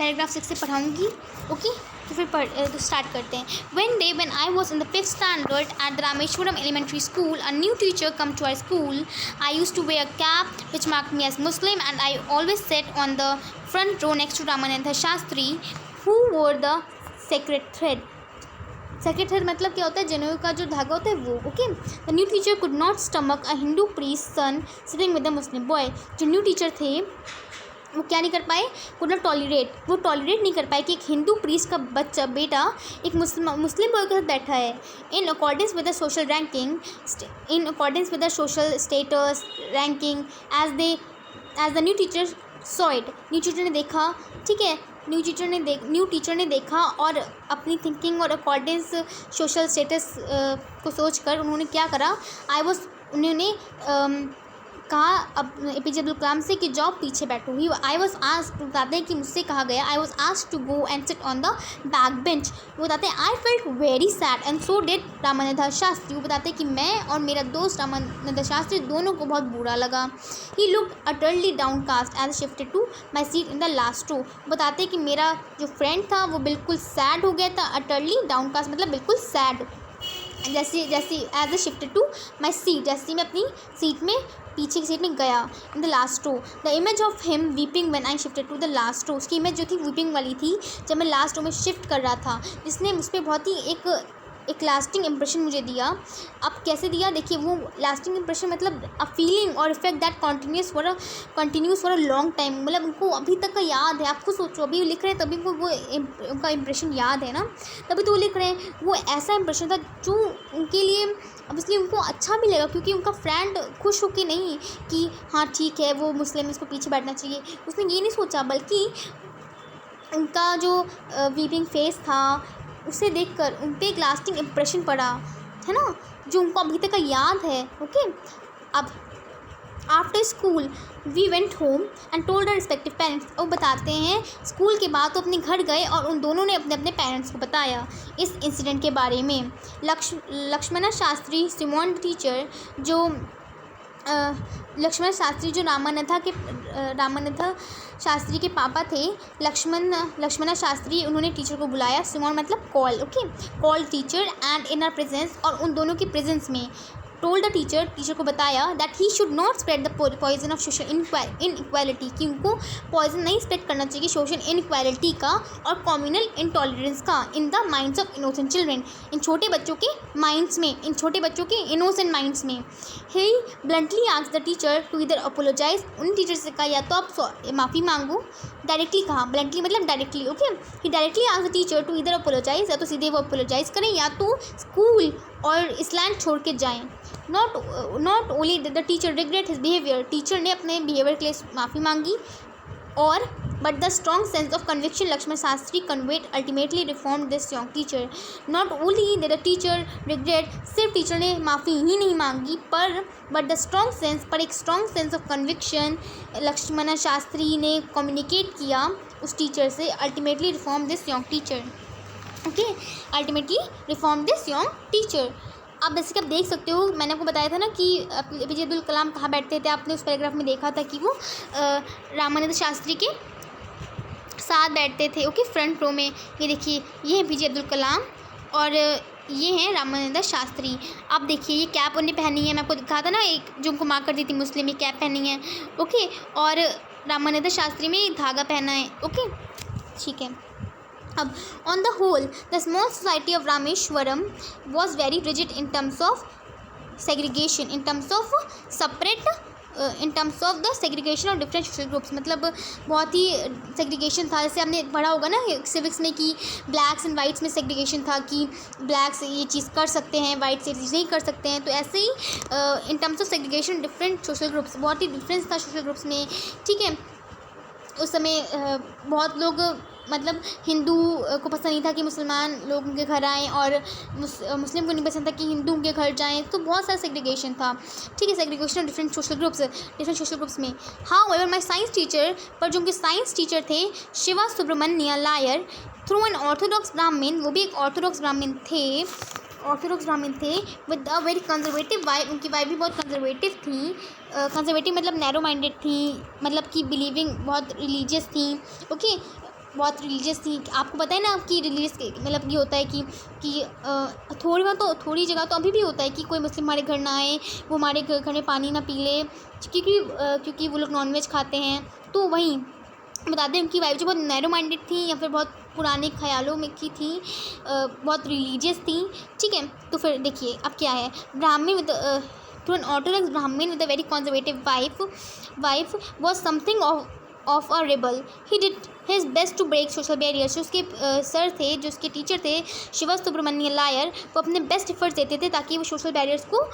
Paragraph 6 से पढ़ाऊँगी। Okay, तो फिर स्टार्ट करते हैं। One day when I was in the 5th standard at the Rameshwaram Elementary School, a new teacher come to our school. I used to wear a cap which marked me as Muslim, and I always sat on the front row next to Ramananda Shastri, who wore the sacred thread. Sacred thread मतलब क्या होता है, जनेऊ का जो धागा होता है वो। Okay, the new teacher could not stomach a Hindu priest son sitting with the Muslim boy. जो न्यू टीचर थे वो क्या नहीं कर पाए, कुड नॉट टॉलरेट, वो टॉलरेट नहीं कर पाए कि एक हिंदू प्रीस्ट का बेटा एक मुस्लिम बॉय के साथ बैठा है। In accordance with the social ranking, in accordance with the social status ranking, as the new teacher saw it, new teacher ने देखा, ठीक है, न्यू टीचर ने देखा और अपनी थिंकिंग और अकॉर्डेंस सोशल स्टेटस को सोचकर उन्होंने क्या करा, उन्होंने कहा अब APJ अब्दुल कलाम से कि जाओ पीछे बैठो। आई वॉज आस्क्ड, बताते हैं कि मुझसे कहा गया, I was asked to go and sit on the back bench. वो बताते हैं I felt very sad and so did Ramanand Shastri. वो बताते हैं कि मैं और मेरा दोस्त रामानंद शास्त्री दोनों को बहुत बुरा लगा। He looked utterly downcast as shifted to my seat in the last row. बताते हैं कि मेरा जो फ्रेंड था वो बिल्कुल सैड हो गया था। अटरली डाउन कास्ट मतलब बिल्कुल सैड, जैसे as a shifted to my seat, जैसे मैं अपनी सीट में पीछे की सीट में गया। In the last row, the image of him weeping when I shifted to the last row, उसकी इमेज जो थी वीपिंग वाली थी जब मैं लास्ट रो में शिफ्ट कर रहा था, जिसने मुझ पर बहुत ही एक लास्टिंग इम्प्रेशन मुझे दिया। अब कैसे दिया देखिए, वो लास्टिंग इम्प्रेशन मतलब अ फीलिंग और effect that continuous for a long time, मतलब उनको अभी तक का याद है। आपको सोचो, अभी लिख रहे हैं तभी वो उनका इम्प्रेशन याद है ना, तभी तो वो लिख रहे हैं। वो ऐसा इम्प्रेशन था जो उनके लिए अब इसलिए उनको अच्छा भी लगा, क्योंकि उनका फ्रेंड खुश होके नहीं कि हाँ ठीक है वो मुस्लिम, इसको पीछे बैठना चाहिए, उसने ये नहीं सोचा, बल्कि उनका जो वीपिंग फेस था उसे देखकर उन पर एक लास्टिंग इम्प्रेशन पड़ा है ना, जो उनको अभी तक का याद है। ओके, अब after school we went home and told our respective parents. वो बताते हैं स्कूल के बाद तो अपने घर गए और उन दोनों ने अपने अपने पेरेंट्स को बताया इस इंसिडेंट के बारे में। लक्ष्मण शास्त्री सिमोन टीचर, जो लक्ष्मण शास्त्री जो रामानंद शास्त्री के पापा थे, लक्ष्मण शास्त्री, उन्होंने टीचर को बुलाया। सिमोन मतलब call, okay, call teacher and in are presence, और उन दोनों की प्रेजेंस में टोल्ड द टीचर को बताया that he should not spread the poison of social inequality, कि उनको पॉइजन नहीं स्प्रेड करना चाहिए सोशल इनइक्वालिटी का और कम्युनल इंटॉलरेंस का in the minds of innocent children, इन छोटे बच्चों के माइंड्स में, इन छोटे बच्चों के इनोसेंट माइंड्स में। He bluntly asked the teacher to either apologise, उन टीचर से कहा या तो आप माफ़ी मांगो, डायरेक्टली कहा, ब्लंटली मतलब directly, okay, he directly asked the teacher to either apologise, या तो सीधे वो अपोलोजाइज करें या तो स्कूल और इस लैंड छोड़ के जाएँ। Not only the teacher regret his behaviour, teacher ने अपने बिहेवियर के लिए माफ़ी मांगी, और but the strong sense of conviction Laxman Shastri conveyed ultimately reform this young teacher. Not only the teacher regret, सिर्फ टीचर ने माफ़ी ही नहीं मांगी, बट द स्ट्रॉन्ग सेंस, पर एक strong sense of conviction Laxman Shastri ने कम्युनिकेट किया उस टीचर से, ultimately reform this young teacher. Okay, ultimately reform this young teacher. आप जैसे कि आप देख सकते हो, मैंने आपको बताया था ना कि APJ अब्दुल कलाम कहाँ बैठते थे, आपने उस पैराग्राफ में देखा था कि वो रामानंद शास्त्री के साथ बैठते थे। ओके, फ्रंट रो में ये देखिए, ये है APJ अब्दुल कलाम और ये हैं रामानंद शास्त्री। आप देखिए ये कैप उन्हें पहनी है, मैं आपको दिखा था ना एक जो उनको मार्क कर दी थी मुस्लिम, ये कैप पहनी है। ओके, और रामानंद शास्त्री में धागा पहना है। ओके, ठीक है। अब on the whole, the small society of Rameshwaram was very rigid in terms of segregation, in terms of the segregation of different social groups, मतलब बहुत ही सेग्रीगेशन था। जैसे आपने पढ़ा होगा ना सिविक्स में कि ब्लैक्स एंड वाइट्स में सेग्रीगेशन था कि ब्लैक्स ये चीज़ कर सकते हैं, वाइट्स ये चीज़ नहीं कर सकते हैं। तो ऐसे ही in terms of segregation different social groups, बहुत ही डिफरेंस था सोशल ग्रुप्स में। ठीक है, उस समय बहुत लोग मतलब हिंदू को पसंद नहीं था कि मुसलमान लोग उनके घर आएँ, और मुस्लिम को नहीं पसंद था कि हिंदू उनके घर जाएँ। तो बहुत सारा सेग्रीगेशन था। ठीक है, segregation of different social groups में। However my science teacher, पर जो उनके साइंस टीचर थे Shiva Subramania Iyer, through an orthodox Brahmin, वो भी एक ऑर्थोडॉक्स ब्राह्मण थे with a very conservative wife, उनकी वाइफ भी बहुत कंजर्वेटिव थी। कंजर्वेटिव मतलब नैरो माइंडेड थी, मतलब कि बिलीविंग बहुत रिलीजियस थी। ओके, बहुत रिलीजियस थी। आपको पता है ना कि रिलीजियस मतलब ये होता है कि थोड़ी जगह तो अभी भी होता है कि कोई मुस्लिम हमारे घर ना आए, वो हमारे घर में पानी ना पी ले, क्योंकि वो लोग नॉनवेज खाते हैं। तो वहीं बताते हैं उनकी वाइफ जो बहुत नैरो माइंडेड थी या फिर बहुत पुराने ख्यालों में की थी, बहुत रिलीजियस थी। ठीक है, तो फिर देखिए अब क्या है। ब्राह्मण with to an orthodox Brahmin with a very conservative wife was something of a rebel. He did his best to break social barriers. जो उसके सर थे, जो उसके टीचर थे शिवा सुब्रमण्यम लायर, वो अपने बेस्ट एफर्ट्स देते थे ताकि वो सोशल बैरियर्स को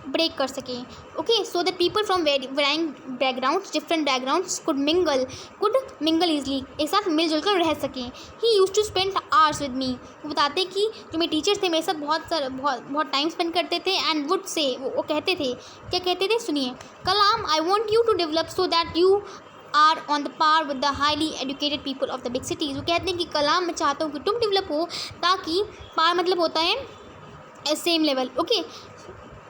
ब्रेक कर सकें। Okay, so that people from varying backgrounds, different backgrounds could mingle easily, एक साथ मिलजुल कर रह सकें। He used to spend hours with me, वो बताते कि जो मेरे टीचर्स थे मेरे साथ बहुत टाइम स्पेंड करते थे। एंड वुड से, वो कहते थे, क्या कहते थे सुनिए, Kalam I want you to develop so that you are on the par with the highly educated people of the big cities. वो कहते हैं कि कलाम मैं चाहता हूँ कि तुम डेवलप हो, ताकि पार मतलब होता है same level, okay,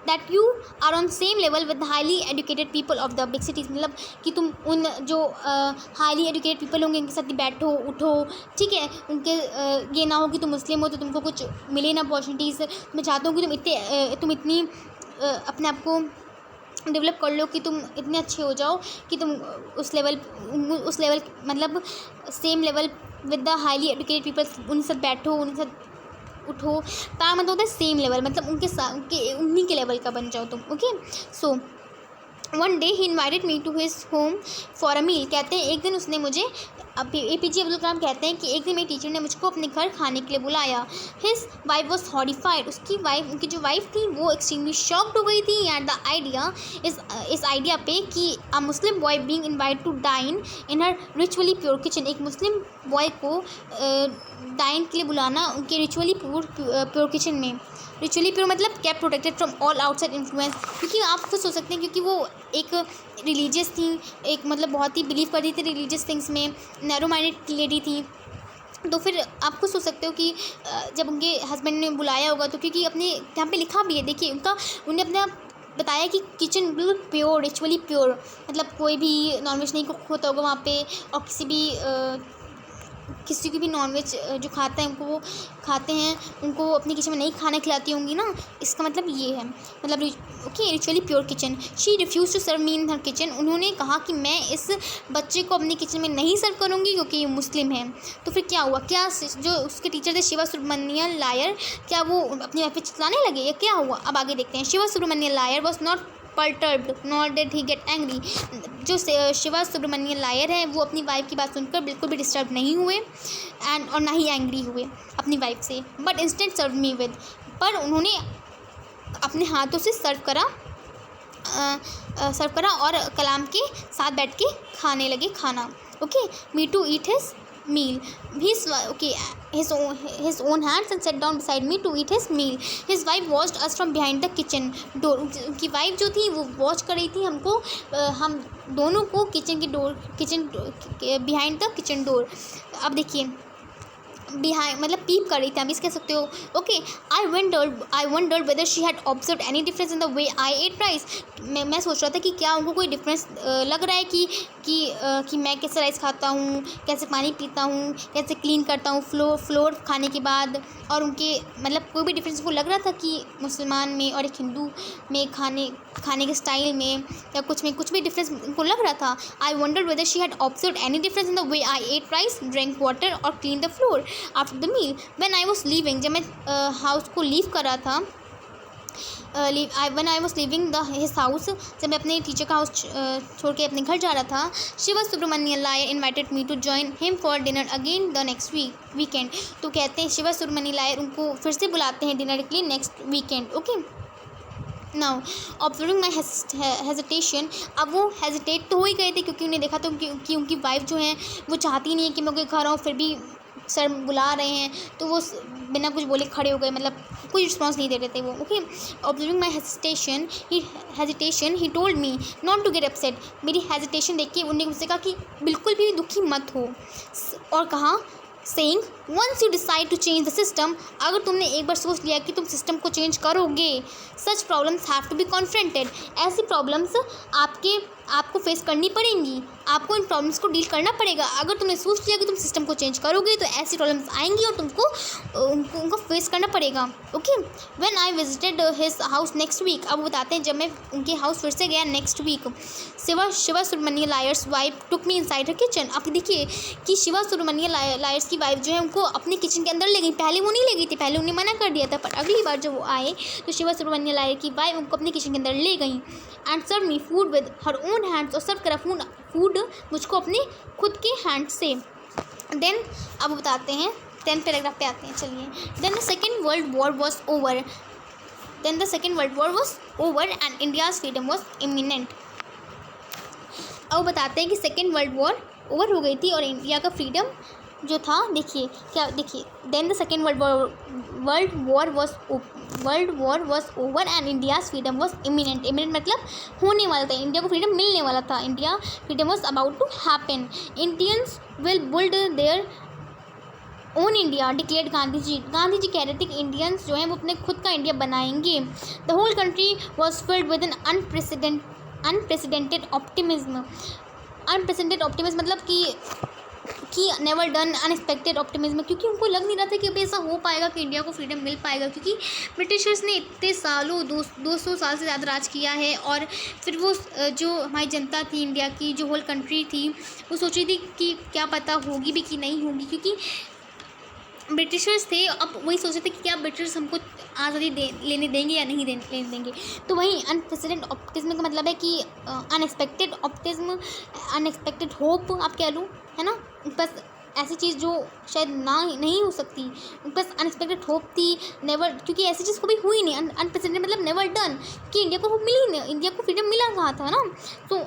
that you are on same level with highly educated people of the big cities, मतलब कि तुम उन जो हाईली एजुकेटेड पीपल होंगे उनके साथ ही बैठो उठो। ठीक है, उनके ये ना हो कि तुम मुस्लिम हो तो तुमको कुछ मिले ना अपॉर्चुनिटीज़। मैं चाहता हूँ कि तुम इतनी अपने आप को डेवलप कर लो कि तुम इतने अच्छे हो जाओ कि तुम उस लेवल मतलब same level with the highly educated people, उनके साथ बैठो, उनके साथ उठो। तार मतलब होता है सेम लेवल, मतलब उन्हीं के लेवल का बन जाओ तुम। Okay, so one day he invited me to his home for a meal. कहते हैं एक दिन उसने मुझे, APJ अब्दुल कलाम कहते हैं कि एक दिन मेरी टीचर ने मुझको अपने घर खाने के लिए बुलाया। हिज वाइफ वॉज हॉरिफाइड, उनकी जो वाइफ थी वो एक्सट्रीमली शॉक्ड हो गई थी एट द आइडिया, इस आइडिया पे कि a Muslim boy being invited to dine in her ritually pure kitchen, एक मुस्लिम बॉय को डाइन के लिए बुलाना उनके रिचुअली प्योर किचन में। रिचुअली प्योर मतलब kept protected from all outside influence, क्योंकि आप खुद सोच सकते हैं क्योंकि वो एक रिलीजियस थी, एक मतलब बहुत ही बिलीव करती थी रिलीजियस थिंग्स में, नैरो माइंडेड लेडी थी। तो फिर आप खुद सोच सकते हो कि जब उनके हस्बैंड ने बुलाया होगा तो, क्योंकि अपने यहाँ पे लिखा भी है, देखिए उन्हें अपने बताया कि किचन बिल्कुल प्योर, रिचुअली प्योर, मतलब कोई भी नॉनवेज नहीं कुक होता होगा वहाँ पे, और किसी की भी नॉनवेज जो खाता है उनको अपनी किचन में नहीं खाना खिलाती होंगी ना, इसका मतलब ये है, मतलब okay, ritually pure kitchen. She refuse to serve me in her kitchen, उन्होंने कहा कि मैं इस बच्चे को अपनी किचन में नहीं सर्व करूँगी क्योंकि ये मुस्लिम है। तो फिर क्या हुआ, क्या जो उसके टीचर थे शिवा सुब्रमण्यम लायर, क्या वो अपनी वाइफ पे चिल्लाने लगे या क्या हुआ, अब आगे देखते हैं। Shiva Subramaniam Iyer was not perturbed nor did he get angry, जो शिवा सुब्रमण्यम लायर हैं वो अपनी वाइफ की बात सुनकर बिल्कुल भी डिस्टर्ब नहीं हुए और ना ही एंग्री हुए अपनी वाइफ से, but instant serve me with, पर उन्होंने अपने हाथों से सर्व करा और कलाम के साथ बैठ के खाने लगे खाना। Okay, me to eat his meal. His own hands and sat down beside me to eat his meal. His wife watched us from behind the kitchen door. उनकी वाइफ जो थी वो वॉच कर रही थी हमको, हम दोनों को kitchen behind the kitchen door. अब देखिए बिहाइंड मतलब पीप कर रही थी, आप इस कह सकते हो। Okay, I wondered whether she had observe any difference in the way I ate rice. मैं सोच रहा था कि क्या उनको कोई डिफरेंस लग रहा है कि मैं कैसे राइस खाता हूँ, कैसे पानी पीता हूँ, कैसे क्लीन करता हूँ फ्लोर खाने के बाद, और उनके मतलब कोई भी डिफरेंस को लग रहा था कि मुसलमान में और एक हिंदू में खाने के स्टाइल में या कुछ भी डिफरेंस उनको लग रहा था। I wondered whether she had observe any difference in the way I ate rice, drink water और clean the floor after the meal. When I was leaving, जब मैं हाउस को लीव कर रहा था, when I was leaving his house, जब मैं अपने टीचर का हाउस छोड़ के अपने घर जा रहा था, Shiva Subramaniam Iyer invited me to join him for dinner again the next weekend. तो कहते हैं शिवा सुब्रमण्यम लायर उनको फिर से बुलाते हैं डिनर के लिए next weekend. Okay, now observing my hesitation, अब वो हेजिटेट तो हो ही गए थे क्योंकि उन्हें देखा था कि उनकी वाइफ जो है वो चाहती नहीं है कि मैं उनके घर आऊँ, फिर भी सर बुला रहे हैं तो वो बिना कुछ बोले खड़े हो गए, मतलब कोई रिस्पॉन्स नहीं दे रहे थे वो। Okay, observing my hesitation he told me not to get upset. मेरी हेजिटेशन देख के उन्होंने मुझसे कहा कि बिल्कुल भी दुखी मत हो, और कहा saying once you decide to change the system, अगर तुमने एक बार सोच लिया कि तुम सिस्टम को चेंज करोगे, such problems have to be confronted, ऐसी प्रॉब्लम्स आपको फेस करनी पड़ेंगी, आपको इन प्रॉब्लम्स को डील करना पड़ेगा। अगर तुमने सोच लिया कि तुम सिस्टम को चेंज करोगे तो ऐसी प्रॉब्लम्स आएंगी और तुमको उनको फेस करना पड़ेगा। Okay, when I visited his house next week, अब बताते हैं जब मैं उनके हाउस फिर से गया next week, Shiva Subramaniam Iyer's wife took me inside her kitchen. अब देखिए कि शिवा सुब्रमण्यम लायर्स की वाइफ जो है उनको अपने किचन के अंदर ले गई। पहले वो नहीं ले गई थी, पहले उन्हें मना कर दिया था, पर अगली बार जब वो आए तो शिवा सुब्रमण्यम लायर की वाइफ उनको अपने किचन के अंदर ले गई। And serve me food with her own hands, और सर्व करा फूड मुझको अपने खुद के हैंड से। देन अब बताते हैं 10th पैराग्राफ पे आते हैं। चलिए, then the second world war was over and India's freedom was imminent. अब बताते हैं कि सेकेंड वर्ल्ड वॉर ओवर हो गई थी और इंडिया का फ्रीडम जो था, देखिए क्या, देखिए then the second world war was over and India's freedom was imminent. Imminent मतलब होने वाला था, इंडिया को फ्रीडम मिलने वाला था, India freedom was about to happen. Indians will build their own India declared Gandhi ji कह रहे थे कि इंडियंस जो हैं वो अपने खुद का इंडिया बनाएंगे। The whole country was filled with an unprecedented optimism. Unprecedented optimism मतलब कि नेवर डन अनएक्सपेक्टेड ऑप्टिमिज्म, क्योंकि उनको लग नहीं रहा था कि अभी ऐसा हो पाएगा कि इंडिया को फ्रीडम मिल पाएगा, क्योंकि ब्रिटिशर्स ने इतने सालों 200 साल से ज़्यादा राज किया है। और फिर वो जो हमारी जनता थी, इंडिया की जो होल कंट्री थी, वो सोच रही थी कि क्या पता होगी भी कि नहीं होगी, क्योंकि ब्रिटिशर्स थे। अब वही सोच रहे थे कि क्या ब्रिटिशर्स हमको आज़ादी लेने देंगे या नहीं लेने देंगे। तो वही अनप्रेसिडेंट ऑप्टिज्म का मतलब है कि अनएक्सपेक्टेड ऑप्टिज्म, अनएक्सपेक्टेड होप आप कह लो, है ना। बस ऐसी चीज़ जो शायद नहीं हो सकती, बस अनएक्सपेक्टेड होप थी, नेवर, क्योंकि ऐसी चीज़ कभी हुई नहीं। अनप्रेसिडेंट मतलब नेवर डन, कि इंडिया को होप मिली नहीं, इंडिया को फ्रीडम मिला कहाँ था ना। तो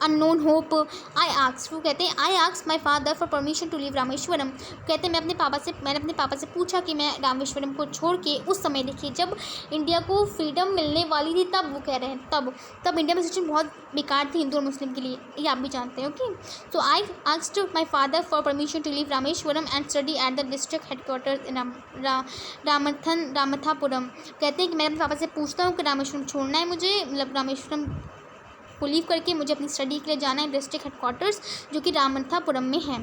अननोन होप। आई आस्क्ड, वो कहते हैं I asked my father for permission to leave Rameswaram. कहते हैं मैंने अपने पापा से पूछा कि मैं रामेश्वरम को छोड़ के, उस समय देखिए जब इंडिया को फ्रीडम मिलने वाली थी, तब वो कह रहे हैं तब इंडिया में सिचुएशन बहुत बेकार थी हिंदू और मुस्लिम के लिए, ये आप भी जानते हैं। Okay, so I asked my father for permission to leave Rameswaram and study at the district headquarters in Ramanathapuram. कहते हैं कि मैं अपने पापा से पूछता हूँ कि रामेश्वरम छोड़ना है मुझे, मतलब रामेश्वरम को लीव करके मुझे अपनी स्टडी के लिए जाना है डिस्ट्रिक्ट हेडक्वार्टर्स जो कि रामनाथापुरम में है।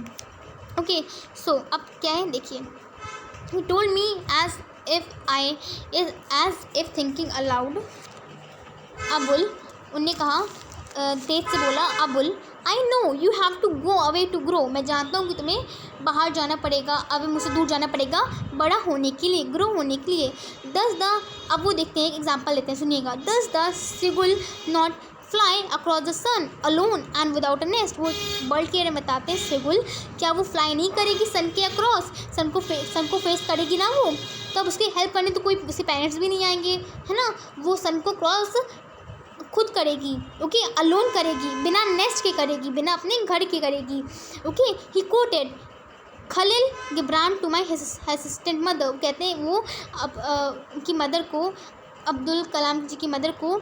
ओके, सो अब क्या है देखिए, he told me as if thinking aloud. Abul, उनने कहा तेज से बोला, Abul I know you have to go away to grow. मैं जानता हूँ कि तुम्हें बाहर जाना पड़ेगा, अवे मुझसे दूर जाना पड़ेगा बड़ा होने के लिए, ग्रो होने के लिए। अब वो देखते हैं, एक एग्जाम्पल लेते हैं, सुनिएगा। The seagull not fly across the sun alone and without a nest. वो बर्ड के बारे में बताते हैं, सिगुल क्या वो फ्लाई नहीं करेगी सन के अक्रॉस, सन को फेस करेगी ना वो, तब उसकी हेल्प करने तो कोई उसके पेरेंट्स भी नहीं आएंगे, है ना। वो सन को क्रॉस खुद करेगी, ओके, अलोन करेगी, बिना नेस्ट के करेगी, बिना अपने घर के करेगी। Okay, he quoted Khalil Gibran to my assistant mother. कहते हैं वो उनकी मदर को, अब्दुल कलाम जी की मदर को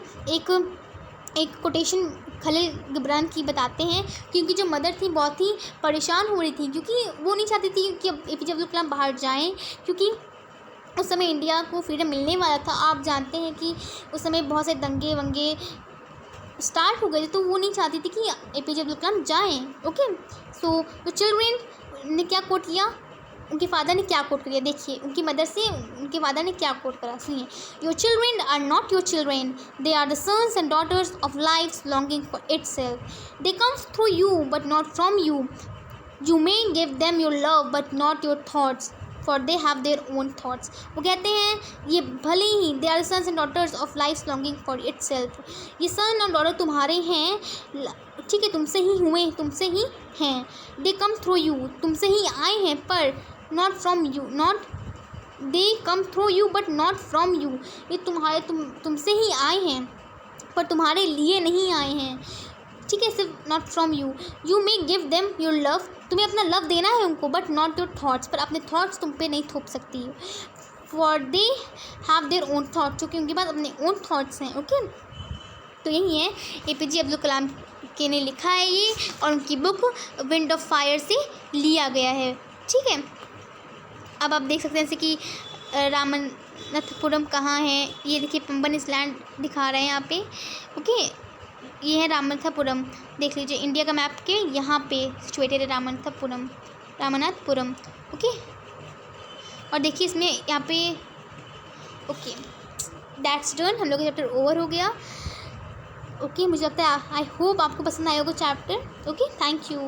एक कोटेशन खलील गिब्रान की बताते हैं, क्योंकि जो मदर थी बहुत ही परेशान हो रही थी, क्योंकि वो नहीं चाहती थी कि APJ अब्दुल कलाम बाहर जाएं, क्योंकि उस समय इंडिया को फ्रीडम मिलने वाला था। आप जानते हैं कि उस समय बहुत से दंगे वंगे स्टार्ट हो गए थे, तो वो नहीं चाहती थी कि APJ अब्दुल कलाम जाएँ। ओके, सो द चिल्ड्रेन ने क्या कोट किया, उनके फादर ने क्या कोट किया, देखिए उनकी मदर से उनके फादर ने क्या कोट करा, सुनिए। Your children are not your children, they are the sons and daughters of life longing for itself. They comes through you but not from you, you may give them your love but not your thoughts for they have their own thoughts. वो कहते हैं ये भले ही, they are sons and daughters of life longing for itself, ये son और daughter तुम्हारे हैं, ठीक है, तुमसे ही हुए, तुमसे ही हैं। दे कम थ्रू यू, तुमसे ही आए हैं, पर not from you, not they come through you but not from you, ये तुमसे ही आए हैं पर तुम्हारे लिए नहीं आए हैं, ठीक है, सिर्फ not from you. You may give them your love, तुम्हें अपना लव देना है उनको, बट नॉट योर थाट्स, पर अपने थाट्स तुम पे नहीं थोप सकती, for they have their own thoughts, क्योंकि उनके पास अपने ओन थाट्स हैं। ओके, तो यही है APJ अब्दुल कलाम के ने लिखा है ये, और उनकी बुक विंड ऑफ फायर से लिया गया है। ठीक है, अब आप देख सकते हैं जैसे कि रामनाथपुरम कहाँ है, ये देखिए पंबन इसलैंड दिखा रहे हैं यहाँ पे। ओके, ये है रामनाथपुरम, देख लीजिए इंडिया का मैप के यहाँ पे सिचुएटेड है रामनाथपुरम। ओके, और देखिए इसमें यहाँ पे ओके दैट्स डन, हम लोग का चैप्टर ओवर हो गया। ओके, मुझे लगता है आई होप आपको पसंद आया होगा चैप्टर। Okay, thank you.